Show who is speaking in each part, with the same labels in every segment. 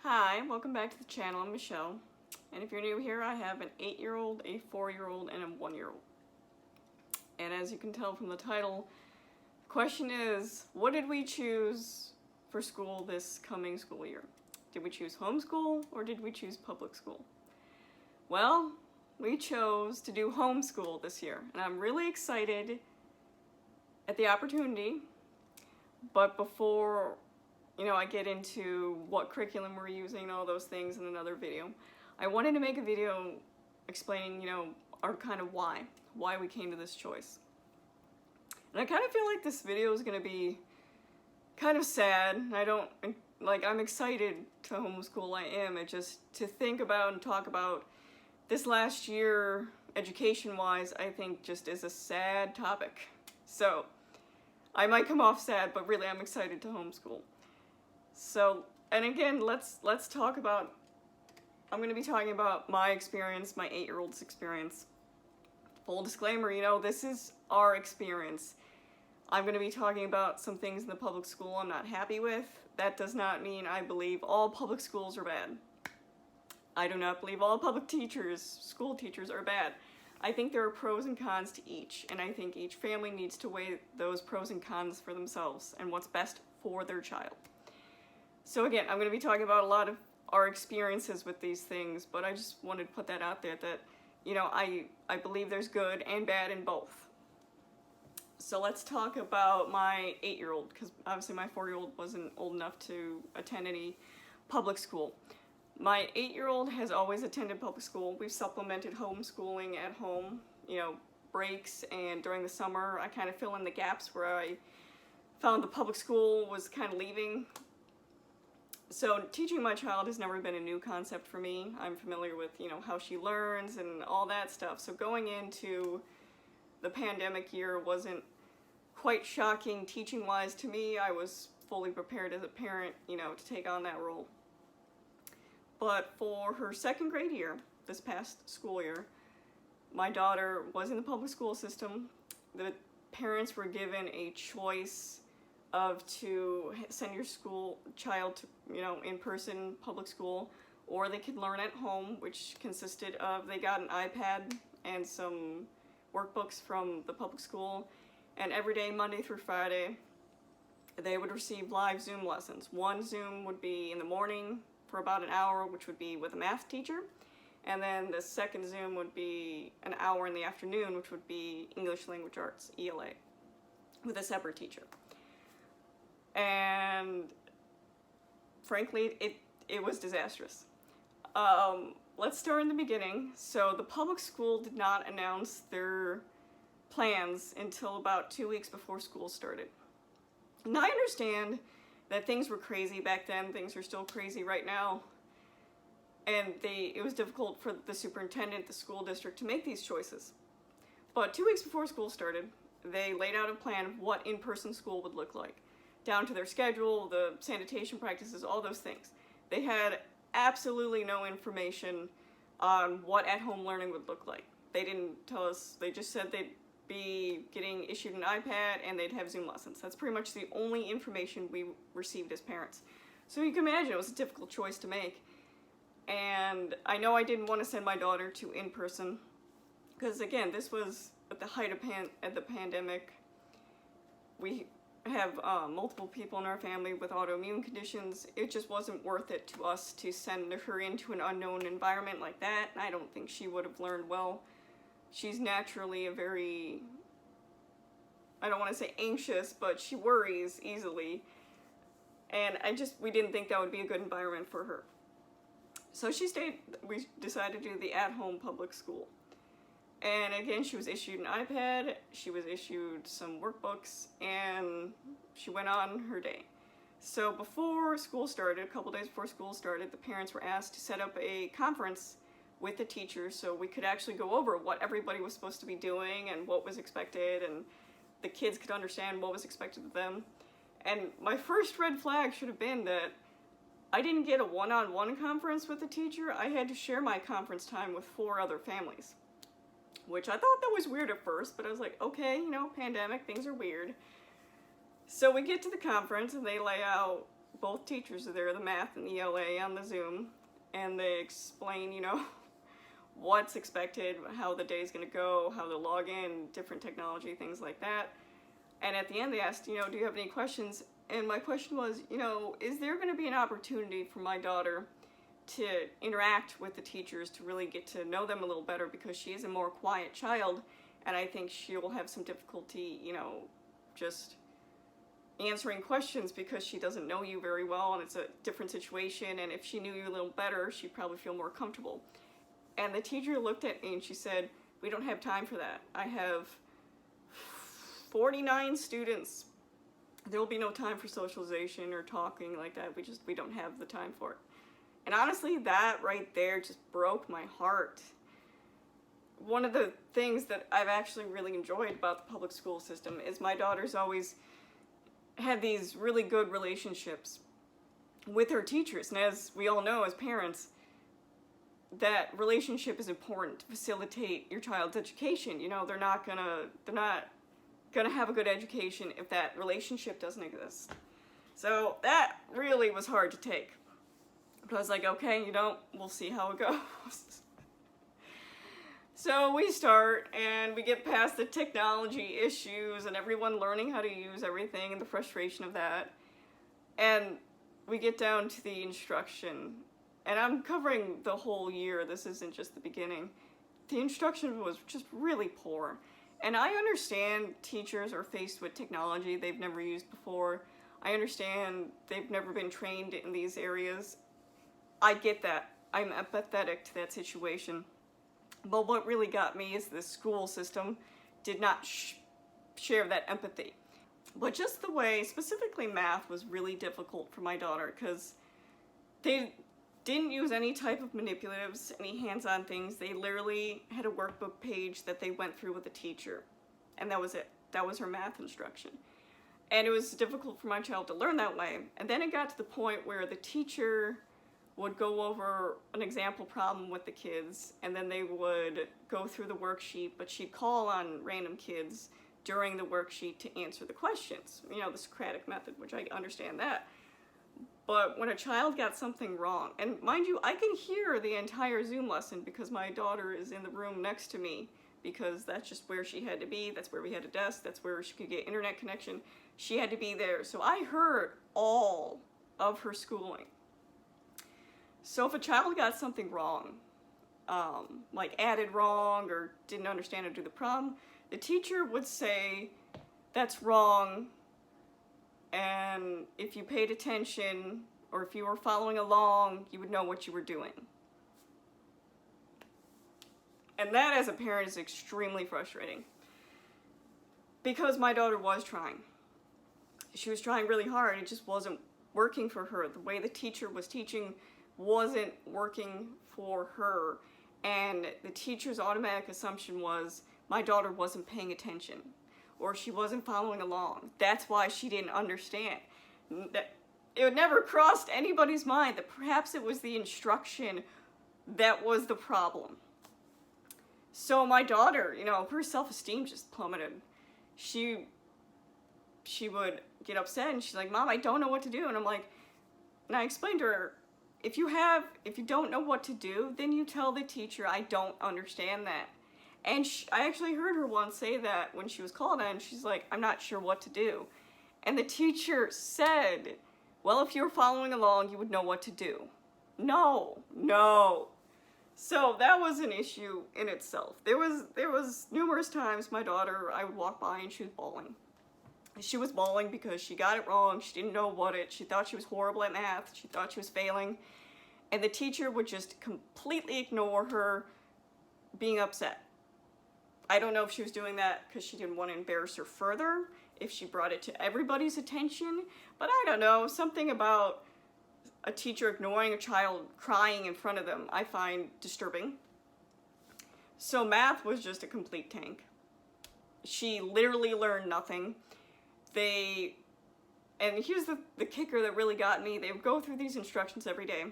Speaker 1: Hi, welcome back to the channel. I'm Michelle, and if you're new here, I have an 8-year-old, a 4-year-old, and a 1-year-old. And as you can tell from the title, the question is, what did we choose for school this coming school year? Did we choose homeschool or did we choose public school? Well, we chose to do homeschool this year, and I'm really excited at the opportunity. But before I get into what curriculum we're using and all those things in another video, I wanted to make a video explaining, our kind of why we came to this choice. And I kind of feel like this video is going to be kind of sad. I'm excited to homeschool, I am. It just, to think about and talk about this last year, education-wise, I think just is a sad topic. So, I might come off sad, but really I'm excited to homeschool. So, and again, let's talk about, I'm going to be talking about my experience, my 8-year-old's experience. Full disclaimer, this is our experience. I'm going to be talking about some things in the public school I'm not happy with. That does not mean I believe all public schools are bad. I do not believe all public school teachers are bad. I think there are pros and cons to each, and I think each family needs to weigh those pros and cons for themselves and what's best for their child. So again, I'm going to be talking about a lot of our experiences with these things, but I just wanted to put that out there that, I believe there's good and bad in both. So let's talk about my 8-year-old, because obviously my 4-year-old wasn't old enough to attend any public school. My 8-year-old has always attended public school. We've supplemented homeschooling at home, breaks, and during the summer I kind of fill in the gaps where I found the public school was kind of leaving. So teaching my child has never been a new concept for me. I'm familiar with, how she learns and all that stuff. So going into the pandemic year wasn't quite shocking teaching-wise to me. I was fully prepared as a parent, to take on that role. But for her 2nd grade year, this past school year, my daughter was in the public school system. The parents were given a choice of to send your child to, in-person public school, or they could learn at home, which consisted of, they got an iPad and some workbooks from the public school, and every day, Monday through Friday, they would receive live Zoom lessons. One Zoom would be in the morning for about an hour, which would be with a math teacher, and then the second Zoom would be an hour in the afternoon, which would be English Language Arts, ELA, with a separate teacher. And frankly, it was disastrous. Let's start in the beginning. So the public school did not announce their plans until about 2 weeks before school started. Now I understand that things were crazy back then, things are still crazy right now, and it was difficult for the superintendent, the school district, to make these choices. But 2 weeks before school started, they laid out a plan of what in-person school would look like, down to their schedule, the sanitation practices, all those things. They had absolutely no information on what at-home learning would look like. They didn't tell us, they just said they'd be getting issued an iPad and they'd have Zoom lessons. That's pretty much the only information we received as parents. So you can imagine it was a difficult choice to make. And I know I didn't want to send my daughter to in-person, because again, this was at the height of the pandemic. We have multiple people in our family with autoimmune conditions. It just wasn't worth it to us to send her into an unknown environment like that. I don't think she would have learned well. She's naturally a very, I don't want to say anxious, but she worries easily. And we didn't think that would be a good environment for her. So we decided to do the at-home public school. And again, she was issued an iPad, she was issued some workbooks, and she went on her day. So before school started, a couple days before school started, the parents were asked to set up a conference with the teachers so we could actually go over what everybody was supposed to be doing and what was expected, and the kids could understand what was expected of them. And my first red flag should have been that I didn't get a one-on-one conference with the teacher. I had to share my conference time with 4 other families, which I thought that was weird at first, but I was like, okay, pandemic, things are weird. So we get to the conference and they lay out both teachers are there, the math and the ELA, on the Zoom, and they explain, you know, what's expected, how the day's going to go, how to log in, different technology, things like that. And at the end they asked, you know, do you have any questions? And my question was, you know, is there going to be an opportunity for my daughter to interact with the teachers, to really get to know them a little better, because she is a more quiet child, and I think she will have some difficulty, you know, just answering questions because she doesn't know you very well and it's a different situation, and if she knew you a little better, she'd probably feel more comfortable. And the teacher looked at me and she said, we don't have time for that. I have 49 students. There will be no time for socialization or talking like that. We don't have the time for it. And honestly, that right there just broke my heart. One of the things that I've actually really enjoyed about the public school system is my daughter's always had these really good relationships with her teachers. And as we all know as parents, that relationship is important to facilitate your child's education. You know, they're not gonna have a good education if that relationship doesn't exist. So that really was hard to take. But I was like, okay, you know, we'll see how it goes. So we start and we get past the technology issues and everyone learning how to use everything and the frustration of that. And we get down to the instruction. And I'm covering the whole year. This isn't just the beginning. The instruction was just really poor. And I understand teachers are faced with technology they've never used before. I understand they've never been trained in these areas. I get that. I'm empathetic to that situation. But what really got me is the school system did not share that empathy. But just the way, specifically math, was really difficult for my daughter because they didn't use any type of manipulatives, any hands-on things. They literally had a workbook page that they went through with the teacher. And that was it. That was her math instruction. And it was difficult for my child to learn that way. And then it got to the point where the teacher would go over an example problem with the kids, and then they would go through the worksheet, but she'd call on random kids during the worksheet to answer the questions. You know, the Socratic method, which I understand that. But when a child got something wrong, and mind you, I can hear the entire Zoom lesson because my daughter is in the room next to me, because that's just where she had to be, that's where we had a desk, that's where she could get internet connection. She had to be there. So I heard all of her schooling. So if a child got something wrong, like added wrong or didn't understand how to do the problem, the teacher would say, that's wrong, and if you paid attention or if you were following along, you would know what you were doing. And that, as a parent, is extremely frustrating because my daughter was trying. She was trying really hard. It just wasn't working for her. The way the teacher was teaching wasn't working for her. And the teacher's automatic assumption was my daughter wasn't paying attention or she wasn't following along. That's why she didn't understand. It never crossed anybody's mind that perhaps it was the instruction that was the problem. So my daughter, you know, her self-esteem just plummeted. She would get upset and she's like, Mom, I don't know what to do. And I'm like, and I explained to her, if you don't know what to do, then you tell the teacher, I don't understand that. And I actually heard her once say that when she was called on. She's like, I'm not sure what to do. And the teacher said, well, if you're following along, you would know what to do. No. So that was an issue in itself. There was numerous times my daughter, I would walk by and she was bawling. She was bawling because she got it wrong. She didn't know she thought she was horrible at math. She thought she was failing. And the teacher would just completely ignore her being upset. I don't know if she was doing that because she didn't want to embarrass her further, if she brought it to everybody's attention, but I don't know, something about a teacher ignoring a child crying in front of them I find disturbing. So math was just a complete tank. She literally learned nothing. And here's the kicker that really got me, they would go through these instructions every day.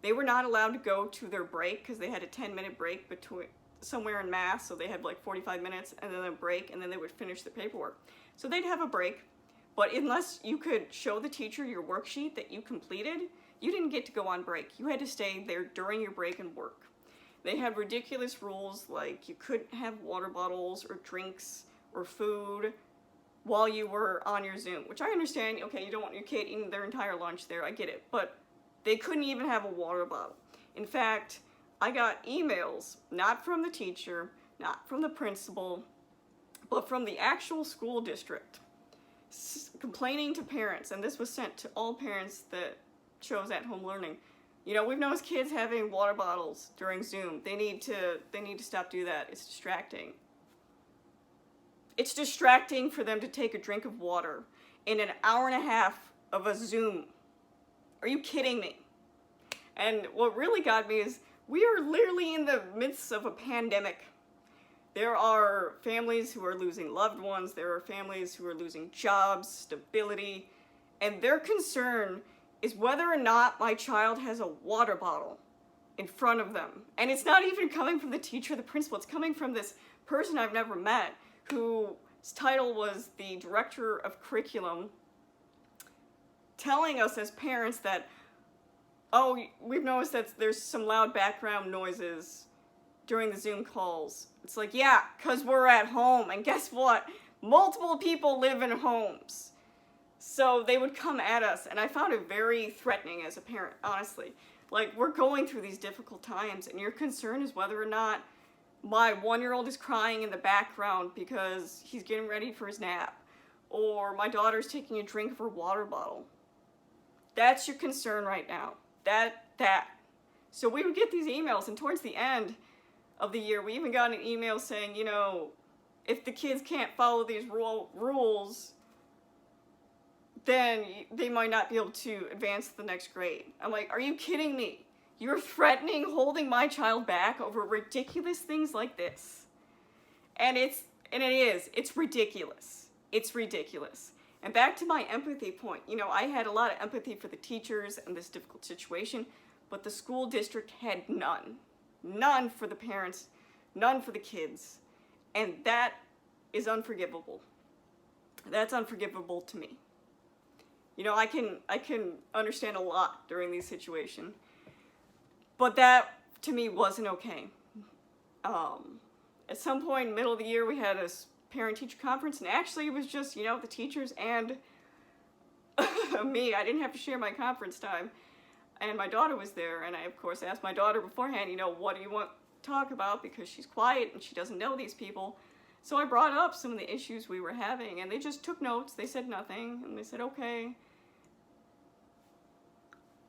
Speaker 1: They were not allowed to go to their break because they had a 10-minute break between somewhere in math, so they had like 45 minutes and then a break, and then they would finish the paperwork. So they'd have a break, But unless you could show the teacher your worksheet that you completed, you didn't get to go on break. You had to stay there during your break and work. They had ridiculous rules like you couldn't have water bottles or drinks or food while you were on your Zoom, which I understand. Okay, you don't want your kid eating their entire lunch there, I get it, but they couldn't even have a water bottle. In fact, I got emails, not from the teacher, not from the principal, but from the actual school district, complaining to parents, and this was sent to all parents that chose at-home learning. You know, we've noticed kids having water bottles during Zoom. They need to stop doing that. It's distracting. It's distracting for them to take a drink of water in an hour and a half of a Zoom. Are you kidding me? And what really got me is we are literally in the midst of a pandemic. There are families who are losing loved ones. There are families who are losing jobs, stability, and their concern is whether or not my child has a water bottle in front of them. And it's not even coming from the teacher or the principal. It's coming from this person I've never met whose title was the director of curriculum, telling us as parents that, oh, we've noticed that there's some loud background noises during the Zoom calls. It's like, yeah, because we're at home. And guess what? Multiple people live in homes. So they would come at us, and I found it very threatening as a parent, honestly. Like, we're going through these difficult times, and your concern is whether or not my 1-year-old is crying in the background because he's getting ready for his nap, or my daughter's taking a drink of her water bottle. That's your concern right now. That. So we would get these emails, and towards the end of the year, we even got an email saying, you know, if the kids can't follow these rules, then they might not be able to advance to the next grade. I'm like, are you kidding me? You're threatening holding my child back over ridiculous things like this. And it's ridiculous. It's ridiculous. And back to my empathy point, you know, I had a lot of empathy for the teachers in this difficult situation, but the school district had none. None for the parents, none for the kids. And that is unforgivable. That's unforgivable to me. You know, I can understand a lot during these situations, but that to me wasn't okay. At some point, middle of the year, we had a parent-teacher conference, and actually it was just, you know, the teachers and me. I didn't have to share my conference time, and my daughter was there, and I, of course, asked my daughter beforehand, you know, what do you want to talk about, because she's quiet and she doesn't know these people. So I brought up some of the issues we were having, and they just took notes. They said nothing, and they said, okay.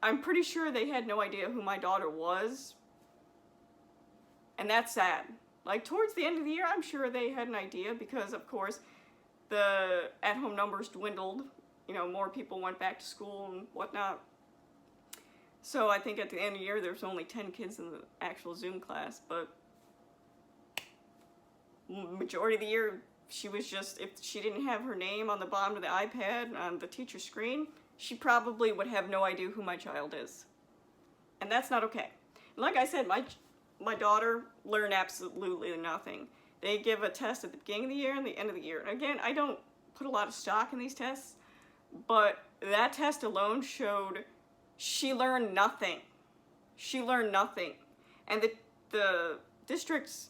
Speaker 1: I'm pretty sure they had no idea who my daughter was, and that's sad. Like, towards the end of the year, I'm sure they had an idea because, of course, the at-home numbers dwindled. You know, more people went back to school and whatnot. So I think at the end of the year, there was only 10 kids in the actual Zoom class, but majority of the year, she was just, if she didn't have her name on the bottom of the iPad on the teacher's screen, she probably would have no idea who my child is. And that's not okay. And like I said, my daughter learned absolutely nothing. They give a test at the beginning of the year and the end of the year. And again, I don't put a lot of stock in these tests, but that test alone showed she learned nothing. She learned nothing. And the district's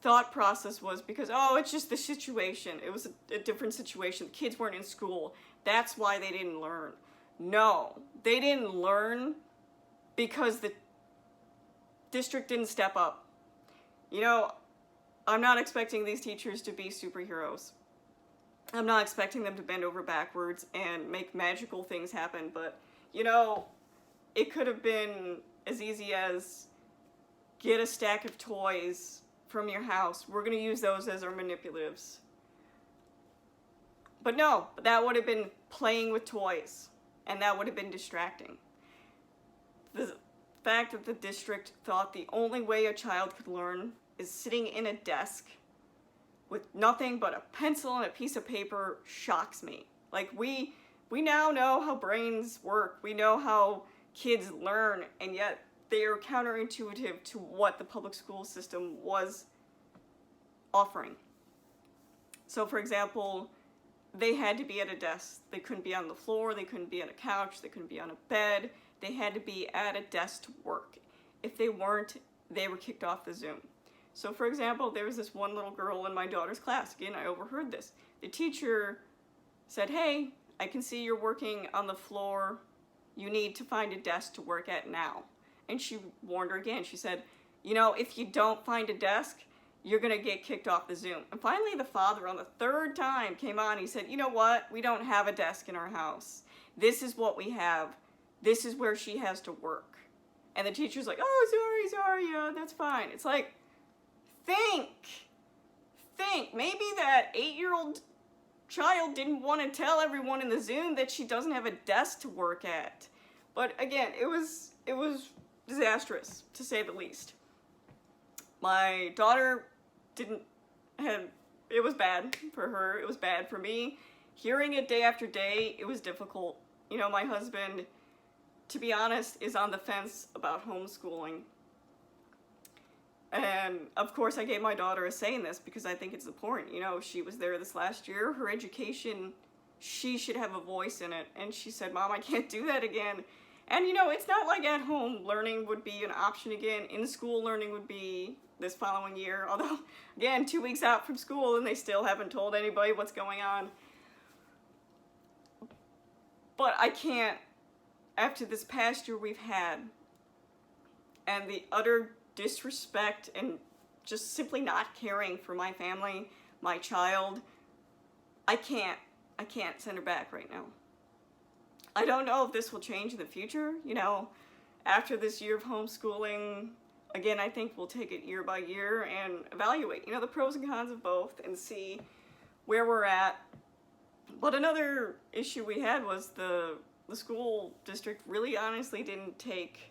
Speaker 1: thought process was because, oh, it's just the situation. It was a different situation. The kids weren't in school. That's why they didn't learn. No, they didn't learn because the district didn't step up. You know, I'm not expecting these teachers to be superheroes. I'm not expecting them to bend over backwards and make magical things happen, but, you know, it could have been as easy as get a stack of toys from your house. We're going to use those as our manipulatives. But no, that would have been playing with toys, and that would have been distracting. The fact that the district thought the only way a child could learn is sitting in a desk with nothing but a pencil and a piece of paper shocks me. Like, we now know how brains work. We know how kids learn, and yet they are counterintuitive to what the public school system was offering. So, for example, they had to be at a desk. They couldn't be on the floor, they couldn't be on a couch, they couldn't be on a bed. They had to be at a desk to work. If they weren't, they were kicked off the Zoom. So for example, there was this one little girl in my daughter's class. Again, I overheard this. The teacher said, "Hey, I can see you're working on the floor. You need to find a desk to work at now." And she warned her again. She said, "You know, if you don't find a desk, you're gonna get kicked off the Zoom." And finally the father on the third time came on. He said, "You know what? We don't have a desk in our house. This is what we have. This is where she has to work." And the teacher's like, "Oh, sorry, yeah, that's fine." It's like, think. Maybe that 8-year-old child didn't want to tell everyone in the Zoom that she doesn't have a desk to work at. But again, it was disastrous, to say the least. My daughter it was bad for her, it was bad for me. Hearing it day after day, it was difficult. You know, my husband, to be honest, is on the fence about homeschooling. And of course I gave my daughter a say in this because I think it's important. You know, she was there this last year, her education, she should have a voice in it. And she said, "Mom, I can't do that again." And you know, it's not like at home learning would be an option again. In school learning would be this following year. Although, again, 2 weeks out from school and they still haven't told anybody what's going on. But I can't, after this past year we've had, and the utter disrespect and just simply not caring for my family, my child, I can't send her back right now. I don't know if this will change in the future. You know, after this year of homeschooling, again, I think we'll take it year by year and evaluate, you know, the pros and cons of both and see where we're at. But another issue we had was the school district really honestly didn't take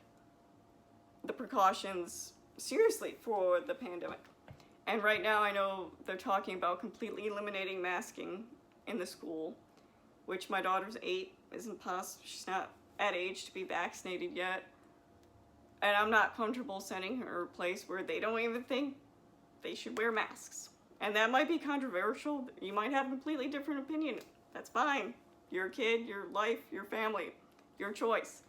Speaker 1: the precautions seriously for the pandemic. And right now I know they're talking about completely eliminating masking in the school, which my daughter's 8, isn't possible. She's not at age to be vaccinated yet. And I'm not comfortable sending her a place where they don't even think they should wear masks. And that might be controversial. You might have a completely different opinion. That's fine. You're a kid, your life, your family, your choice.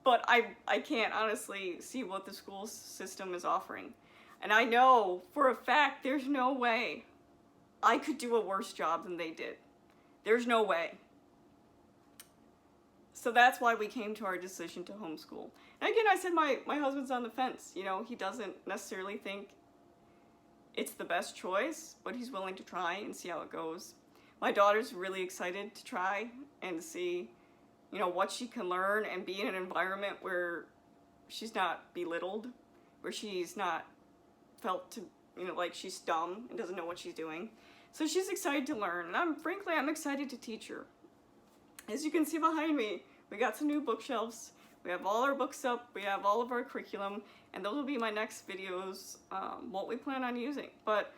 Speaker 1: But I can't honestly see what the school system is offering. And I know for a fact there's no way I could do a worse job than they did. There's no way. So that's why we came to our decision to homeschool. And again, I said my husband's on the fence. You know, he doesn't necessarily think it's the best choice, but he's willing to try and see how it goes. My daughter's really excited to try and see, you know, what she can learn and be in an environment where she's not belittled, where she's not felt to, you know, like she's dumb and doesn't know what she's doing. So she's excited to learn, and I'm excited to teach her. As you can see behind me, we got some new bookshelves. We have all our books up, we have all of our curriculum, and those will be my next videos, what we plan on using. But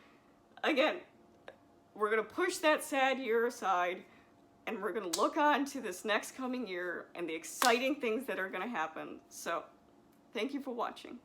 Speaker 1: again, we're gonna push that sad year aside, and we're gonna look on to this next coming year and the exciting things that are gonna happen. So, thank you for watching.